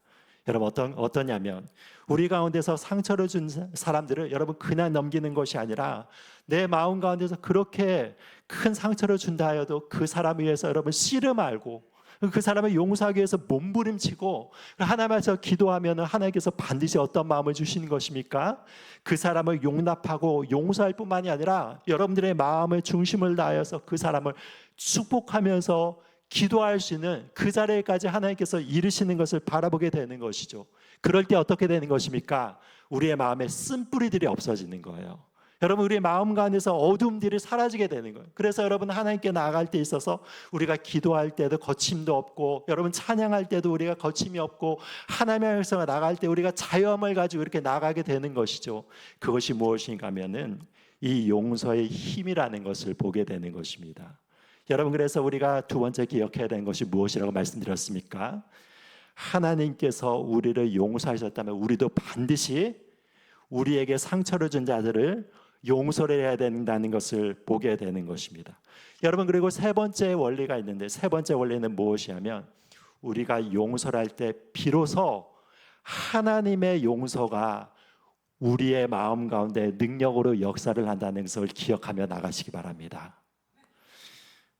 Speaker 3: 여러분 어떠냐면 우리 가운데서 상처를 준 사람들을 여러분 그냥 넘기는 것이 아니라 내 마음 가운데서 그렇게 큰 상처를 준다 하여도 그 사람을 위해서 여러분 씨름하고 그 사람을 용서하기 위해서 몸부림치고 하나님께서 기도하면 하나님께서 반드시 어떤 마음을 주시는 것입니까? 그 사람을 용납하고 용서할 뿐만이 아니라 여러분들의 마음의 중심을 다하여서 그 사람을 축복하면서 기도할 수 있는 그 자리에까지 하나님께서 이르시는 것을 바라보게 되는 것이죠. 그럴 때 어떻게 되는 것입니까? 우리의 마음에 쓴뿌리들이 없어지는 거예요. 여러분 우리의 마음 가운데서 어둠들이 사라지게 되는 거예요. 그래서 여러분 하나님께 나아갈 때 있어서 우리가 기도할 때도 거침도 없고 여러분 찬양할 때도 우리가 거침이 없고 하나님께서 나갈 때 우리가 자유함을 가지고 이렇게 나가게 되는 것이죠. 그것이 무엇인가 하면은 이 용서의 힘이라는 것을 보게 되는 것입니다. 여러분 그래서 우리가 두 번째 기억해야 되는 것이 무엇이라고 말씀드렸습니까? 하나님께서 우리를 용서하셨다면 우리도 반드시 우리에게 상처를 준 자들을 용서를 해야 된다는 것을 보게 되는 것입니다. 여러분 그리고 세 번째 원리가 있는데 세 번째 원리는 무엇이냐면 우리가 용서를 할 때 비로소 하나님의 용서가 우리의 마음 가운데 능력으로 역사를 한다는 것을 기억하며 나가시기 바랍니다.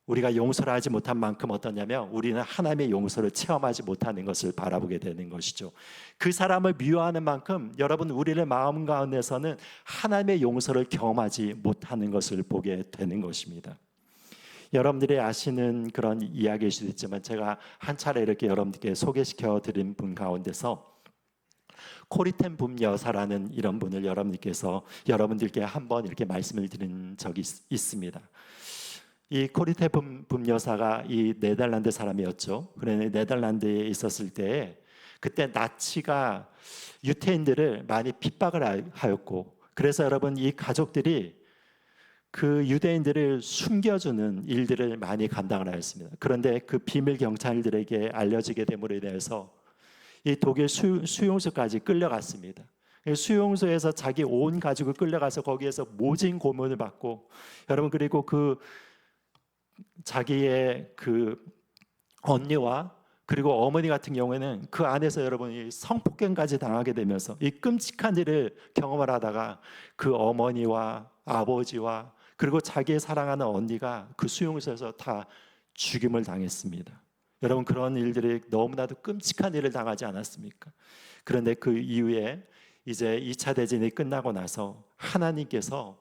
Speaker 3: 우리가 용서를 하지 못한 만큼 어떠냐면 우리는 하나님의 용서를 체험하지 못하는 것을 바라보게 되는 것이죠. 그 사람을 미워하는 만큼 여러분 우리의 마음 가운데서는 하나님의 용서를 경험하지 못하는 것을 보게 되는 것입니다. 여러분들이 아시는 그런 이야기일 수도 있지만 제가 한 차례 이렇게 여러분들께 소개시켜 드린 분 가운데서 코리텐 붐 여사라는 이런 분을 여러분들께 한번 이렇게 말씀을 드린 적이 있습니다. 이 코리테 붐 여사가 이 네덜란드 사람이었죠. 그런데 네덜란드에 있었을 때 그때 나치가 유대인들을 많이 핍박을 하였고 그래서 여러분 이 가족들이 그 유대인들을 숨겨주는 일들을 많이 감당을 하였습니다. 그런데 그 비밀 경찰들에게 알려지게 됨으로 인해서 이 독일 수용소까지 끌려갔습니다. 수용소에서 자기 온 가족을 끌려가서 거기에서 모진 고문을 받고 여러분 그리고 그 자기의 그 언니와 그리고 어머니 같은 경우에는 그 안에서 여러분이 성폭행까지 당하게 되면서 이 끔찍한 일을 경험을 하다가 그 어머니와 아버지와 그리고 자기의 사랑하는 언니가 그 수용소에서 다 죽임을 당했습니다. 여러분 그런 일들이 너무나도 끔찍한 일을 당하지 않았습니까? 그런데 그 이후에 이제 2차 대전이 끝나고 나서 하나님께서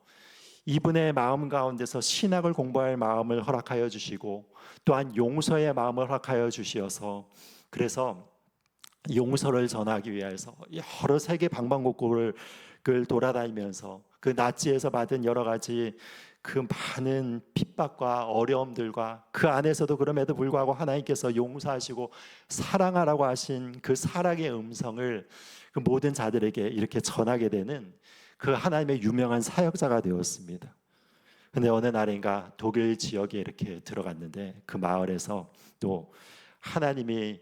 Speaker 3: 이분의 마음 가운데서 신학을 공부할 마음을 허락하여 주시고 또한 용서의 마음을 허락하여 주시어서 그래서 용서를 전하기 위해서 여러 세계 방방곡곡을 돌아다니면서 그 나치에서 받은 여러 가지 그 많은 핍박과 어려움들과 그 안에서도 그럼에도 불구하고 하나님께서 용서하시고 사랑하라고 하신 그 사랑의 음성을 그 모든 자들에게 이렇게 전하게 되는 그 하나님의 유명한 사역자가 되었습니다. 근데 어느 날인가 독일 지역에 이렇게 들어갔는데 그 마을에서 또 하나님이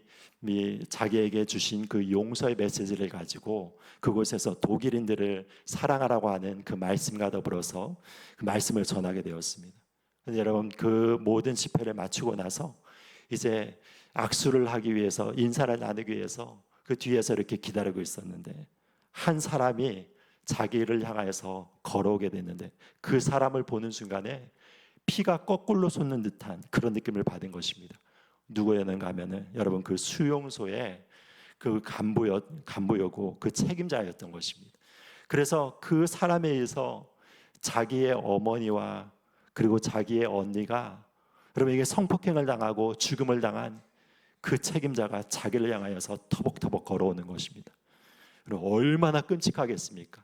Speaker 3: 자기에게 주신 그 용서의 메시지를 가지고 그곳에서 독일인들을 사랑하라고 하는 그 말씀과 더불어서 그 말씀을 전하게 되었습니다. 근데 여러분 그 모든 집회를 마치고 나서 이제 악수를 하기 위해서 인사를 나누기 위해서 그 뒤에서 이렇게 기다리고 있었는데 한 사람이 자기를 향하여서 걸어오게 됐는데 그 사람을 보는 순간에 피가 거꾸로 솟는 듯한 그런 느낌을 받은 것입니다. 누구였는가 하면은 여러분 그 수용소의 그 간부였고 그 책임자였던 것입니다. 그래서 그 사람에 의해서 자기의 어머니와 그리고 자기의 언니가 여러분 이게 성폭행을 당하고 죽음을 당한 그 책임자가 자기를 향하여서 터벅터벅 걸어오는 것입니다. 그리고 얼마나 끔찍하겠습니까?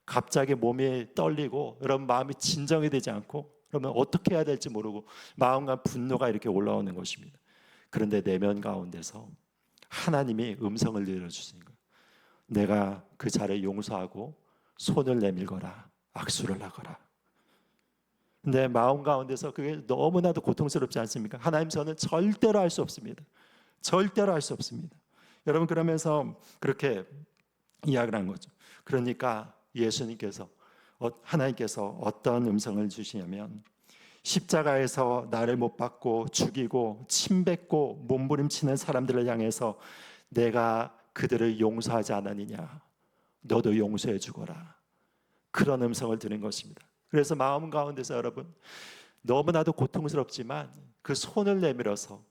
Speaker 3: 갑자기 몸이 떨리고 여러분 마음이 진정이 되지 않고 그러면 어떻게 해야 될지 모르고 마음과 분노가 이렇게 올라오는 것입니다. 그런데 내면 가운데서 하나님이 음성을 들려주시는 거예요. 내가 그 자를 용서하고 손을 내밀거라 악수를 하거라. 근데 마음 가운데서 그게 너무나도 고통스럽지 않습니까? 하나님 저는 절대로 할 수 없습니다. 절대로 할 수 없습니다. 여러분, 그러면서 그렇게 이야기를 한 거죠. 그러니까 예수님께서, 하나님께서 어떤 음성을 주시냐면, 십자가에서 나를 못 박고 죽이고 침뱉고 몸부림치는 사람들을 향해서 내가 그들을 용서하지 않았느냐, 너도 용서해 주거라. 그런 음성을 들은 것입니다. 그래서 마음 가운데서 여러분, 너무나도 고통스럽지만 그 손을 내밀어서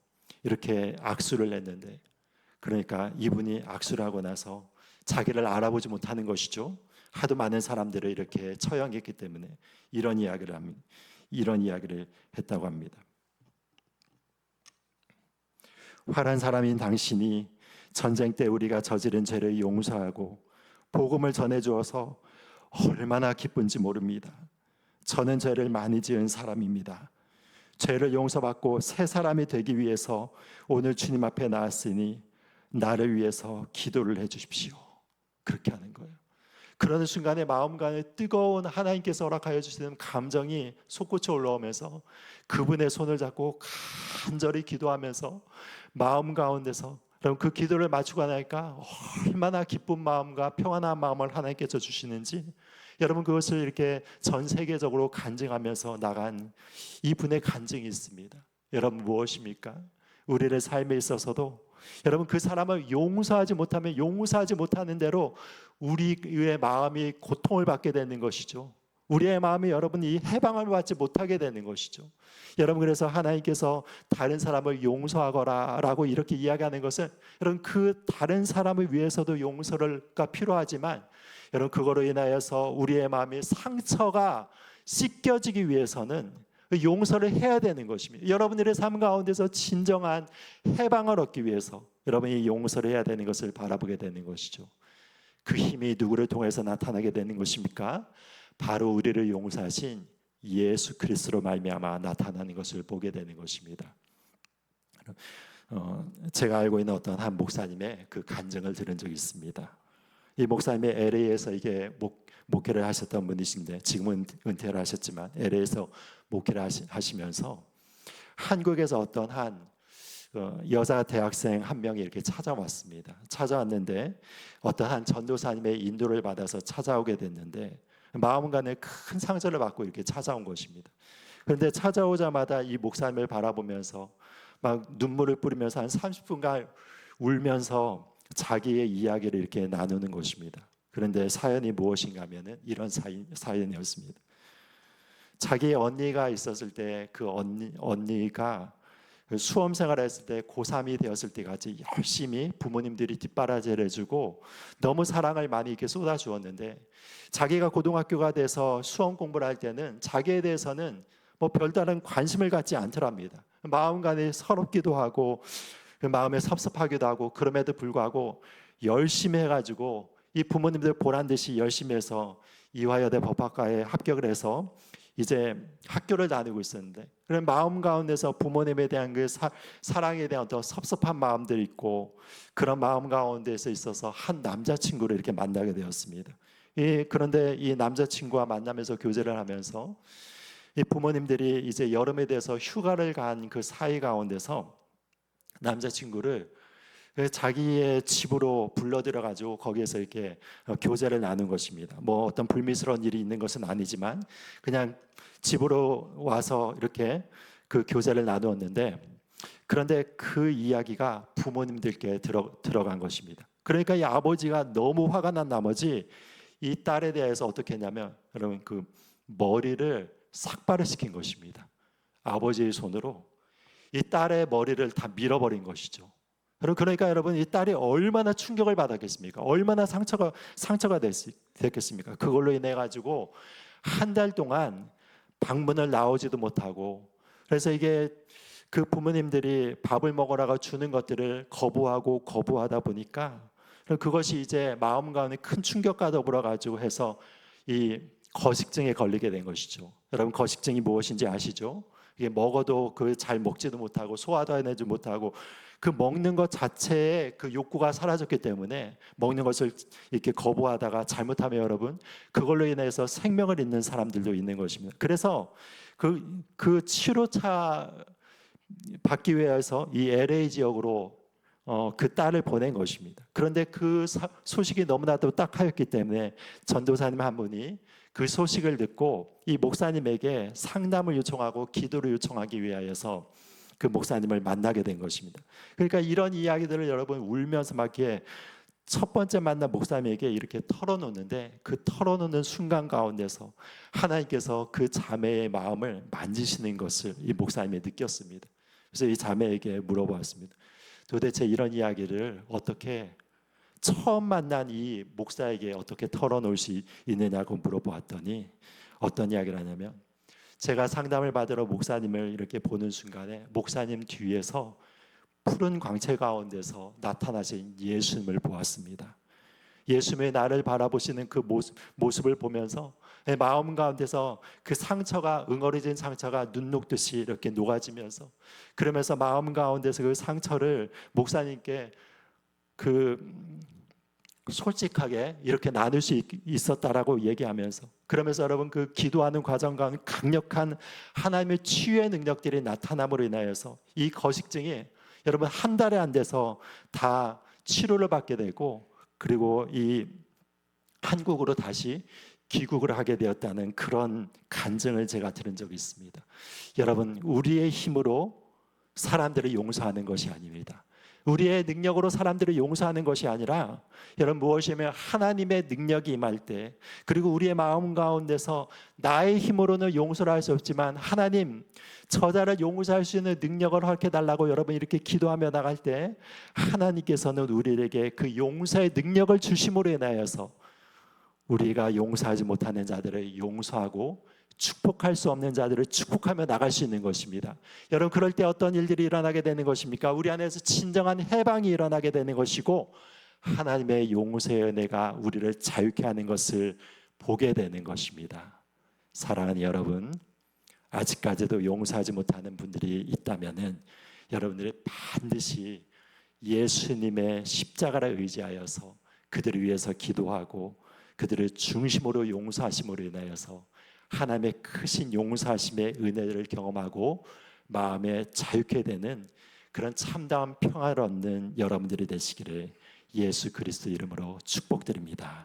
Speaker 3: 이렇게 악수를 했는데, 그러니까 이분이 악수를 하고 나서 자기를 알아보지 못하는 것이죠. 하도 많은 사람들을 이렇게 처형했기 때문에 이런 이야기를 했다고 합니다. 활한 사람인 당신이 전쟁 때 우리가 저지른 죄를 용서하고 복음을 전해주어서 얼마나 기쁜지 모릅니다. 저는 죄를 많이 지은 사람입니다. 죄를 용서받고 새 사람이 되기 위해서 오늘 주님 앞에 나왔으니 나를 위해서 기도를 해주십시오. 그렇게 하는 거예요. 그러는 순간에 마음 가운데 뜨거운 하나님께서 허락하여 주시는 감정이 솟구쳐 올라오면서 그분의 손을 잡고 간절히 기도하면서 마음 가운데서, 여러분, 그 기도를 마치고 나니까 얼마나 기쁜 마음과 평안한 마음을 하나님께서 주시는지, 여러분, 그것을 이렇게 전 세계적으로 간증하면서 나간 이분의 간증이 있습니다. 여러분, 무엇입니까? 우리의 삶에 있어서도 여러분, 그 사람을 용서하지 못하면 용서하지 못하는 대로 우리의 마음이 고통을 받게 되는 것이죠. 우리의 마음이 여러분 이 해방을 받지 못하게 되는 것이죠. 여러분, 그래서 하나님께서 다른 사람을 용서하거라라고 이렇게 이야기하는 것은, 여러분, 그 다른 사람을 위해서도 용서가 필요하지만, 여러분, 그거로 인하여서 우리의 마음이 상처가 씻겨지기 위해서는 용서를 해야 되는 것입니다. 여러분들의 삶 가운데서 진정한 해방을 얻기 위해서 여러분이 용서를 해야 되는 것을 바라보게 되는 것이죠. 그 힘이 누구를 통해서 나타나게 되는 것입니까? 바로 우리를 용서하신 예수 그리스도로 말미암아 나타나는 것을 보게 되는 것입니다. 제가 알고 있는 어떤 한 목사님의 그 간증을 들은 적이 있습니다. 이 목사님이 LA에서 이게 목회를 하셨던 분이신데, 지금은 은퇴를 하셨지만 LA에서 목회를 하시면서 한국에서 어떤 한 여자 대학생 한 명이 이렇게 찾아왔습니다. 찾아왔는데 어떤 한 전도사님의 인도를 받아서 찾아오게 됐는데 마음간에 큰 상처를 받고 이렇게 찾아온 것입니다. 그런데 찾아오자마자 이 목사님을 바라보면서 막 눈물을 뿌리면서 한 30분간 울면서 자기의 이야기를 이렇게 나누는 것입니다. 그런데 사연이 무엇인가 하면은 이런 사연이었습니다. 자기 언니가 있었을 때 그 언니가 수험생활을 했을 때 고3이 되었을 때까지 열심히 부모님들이 뒷바라지를 해주고 너무 사랑을 많이 이렇게 쏟아주었는데, 자기가 고등학교가 돼서 수험 공부를 할 때는 자기에 대해서는 뭐 별다른 관심을 갖지 않더랍니다. 마음간에 서럽기도 하고 그 마음에 섭섭하기도 하고, 그럼에도 불구하고 열심히 해가지고 이 부모님들 보란 듯이 열심히 해서 이화여대 법학과에 합격을 해서 이제 학교를 다니고 있었는데, 그런 마음 가운데서 부모님에 대한 그 사랑에 대한 어떤 섭섭한 마음들이 있고, 그런 마음 가운데서 있어서 한 남자친구를 이렇게 만나게 되었습니다. 그런데 이 남자친구와 만나면서 교제를 하면서 이 부모님들이 이제 여름에 대해서 휴가를 간 그 사이 가운데서 남자친구를 자기의 집으로 불러들여가지고 거기에서 이렇게 교제를 나눈 것입니다. 뭐 어떤 불미스러운 일이 있는 것은 아니지만 그냥 집으로 와서 이렇게 그 교제를 나누었는데, 그런데 그 이야기가 부모님들께 들어간 것입니다. 그러니까 이 아버지가 너무 화가 난 나머지 이 딸에 대해서 어떻게 했냐면, 여러분, 그 머리를 삭발을 시킨 것입니다. 아버지의 손으로 이 딸의 머리를 다 밀어버린 것이죠. 그러니까 여러분, 이 딸이 얼마나 충격을 받았겠습니까? 얼마나 상처가 됐겠습니까? 그걸로 인해 가지고 한 달 동안 방문을 나오지도 못하고, 그래서 이게 그 부모님들이 밥을 먹으라고 주는 것들을 거부하다 보니까 그것이 이제 마음 가운데 큰 충격과 더불어 가지고 해서 이 거식증에 걸리게 된 것이죠. 여러분, 거식증이 무엇인지 아시죠? 이게 먹어도 그 잘 먹지도 못하고 소화도 해내지 못하고, 그 먹는 것 자체에 그 욕구가 사라졌기 때문에 먹는 것을 이렇게 거부하다가 잘못하면 여러분, 그걸로 인해서 생명을 잃는 사람들도 있는 것입니다. 그래서 그 치료차 받기 위해서 이 LA 지역으로 그 딸을 보낸 것입니다. 그런데 그 소식이 너무나도 딱하였기 때문에 전도사님 한 분이 그 소식을 듣고 이 목사님에게 상담을 요청하고 기도를 요청하기 위하여서 그 목사님을 만나게 된 것입니다. 그러니까 이런 이야기들을 여러분 울면서 막 이렇게 첫 번째 만난 목사님에게 이렇게 털어놓는데 그 털어놓는 순간 가운데서 하나님께서 그 자매의 마음을 만지시는 것을 이 목사님이 느꼈습니다. 그래서 이 자매에게 물어보았습니다. 도대체 이런 이야기를 어떻게 처음 만난 이 목사에게 어떻게 털어놓을 수 있느냐고 물어보았더니 어떤 이야기를 하냐면 제가 상담을 받으러 목사님을 이렇게 보는 순간에 목사님 뒤에서 푸른 광채 가운데서 나타나신 예수님을 보았습니다. 예수님의 나를 바라보시는 그 모습을 보면서 내 마음 가운데서 그 상처가 응어리진 상처가 눈 녹듯이 이렇게 녹아지면서 그러면서 마음 가운데서 그 상처를 목사님께 솔직하게 이렇게 나눌 수 있었다라고 얘기하면서 그러면서 여러분 그 기도하는 과정 가운데 강력한 하나님의 치유의 능력들이 나타남으로 인하여서 이 거식증이 여러분 한 달에 안 돼서 다 치료를 받게 되고 그리고 이 한국으로 다시 귀국을 하게 되었다는 그런 간증을 제가 들은 적이 있습니다. 여러분 우리의 힘으로 사람들을 용서하는 것이 아닙니다. 우리의 능력으로 사람들을 용서하는 것이 아니라 여러분 무엇이냐면 하나님의 능력이 임할 때 그리고 우리의 마음 가운데서 나의 힘으로는 용서를 할 수 없지만 하나님 저자를 용서할 수 있는 능력을 허락해달라고 여러분 이렇게 기도하며 나갈 때 하나님께서는 우리에게 그 용서의 능력을 주심으로 인하여서 우리가 용서하지 못하는 자들을 용서하고 축복할 수 없는 자들을 축복하며 나갈 수 있는 것입니다. 여러분 그럴 때 어떤 일들이 일어나게 되는 것입니까? 우리 안에서 진정한 해방이 일어나게 되는 것이고 하나님의 용서의 은혜가 우리를 자유케 하는 것을 보게 되는 것입니다. 사랑하는 여러분, 아직까지도 용서하지 못하는 분들이 있다면은 여러분들이 반드시 예수님의 십자가를 의지하여서 그들을 위해서 기도하고 그들을 중심으로 용서하심으로 인하여서 하나님의 크신 용서하심의 은혜를 경험하고 마음에 자유케 되는 그런 참다운 평화를 얻는 여러분들이 되시기를 예수 그리스도 이름으로 축복드립니다.